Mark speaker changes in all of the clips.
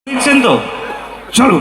Speaker 1: দিচ্ছেন তো চলো।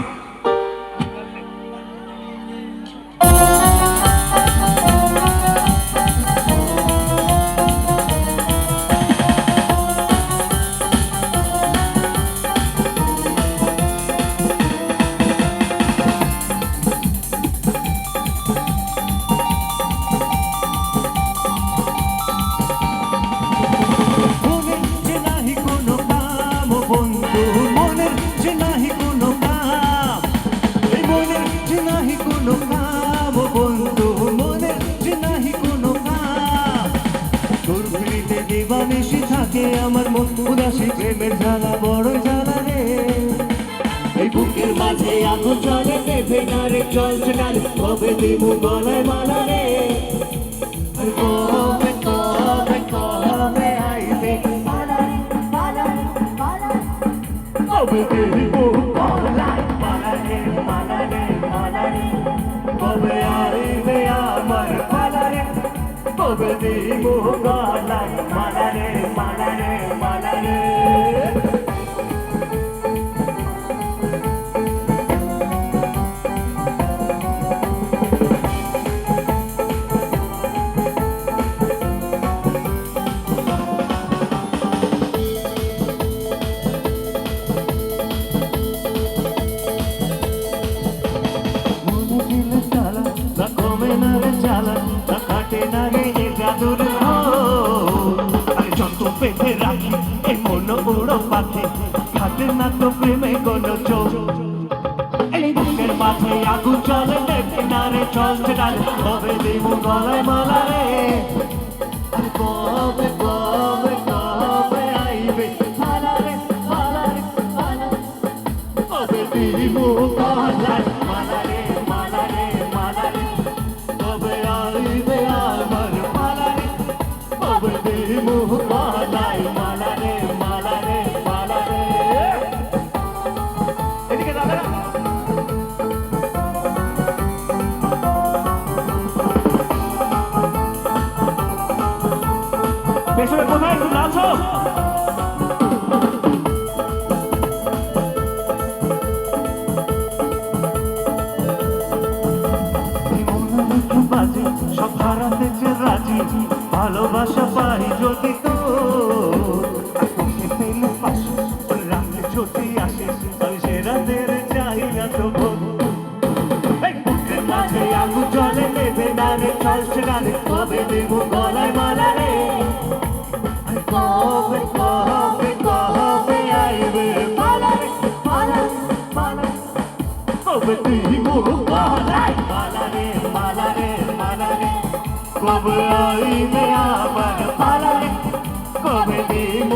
Speaker 2: আমার মন উদাসী প্রেমের জ্বালা বড় জ্বালা রে, এই বুকের মাঝে আগুন জ্বলে নেভে না রে, চলছে না রে, কবে দিব গলায় মালা রে, কবে কবে কবে আইবে মালা মালা মালা, কবে দিব গলায় মালা রে মালা রে মালা রে, কবে আইবে আমার মালা রে, কবে দিব গলায় মালা রে মালা রে মালা রে। পেতে রাখি এই মন উড়ো পাখি, থাকে না তো প্রেমে কোনো চোখ, এই বুকের মাঝে আগুন চলে দেখে না রে, চলছে না রে, কবে দিব গলায় মালা রে, কবে কবে কবে আইবে মালা রে মালা রে মালা, কবে দিব গলায় মালা রে মালা রে মালা রে, কবে আইবে আমার মালা রে, কবে দিব গলায় মালা রে মালা রে মালা রে। এদিকে দাদা পেছনে কোথায় একটু নাচো। বাজে সব হারাতে যে রাজি, ভালোবাসা পাই যদি তো পেলে পাশে রাতে ছুটি আসে, আমি সে রাতের চাই না তো বুকের মাঝে আগুন জলে নেবে না রে, চলছে না রে, কবে দেব গলায় মালা রে, কবে কবে কবে আইবে মালা রে মালা মালা, কবে দিব গলায় মালা রে মালা রে মালা রে, কবে আইবে আবার মালা রে, কবে দিব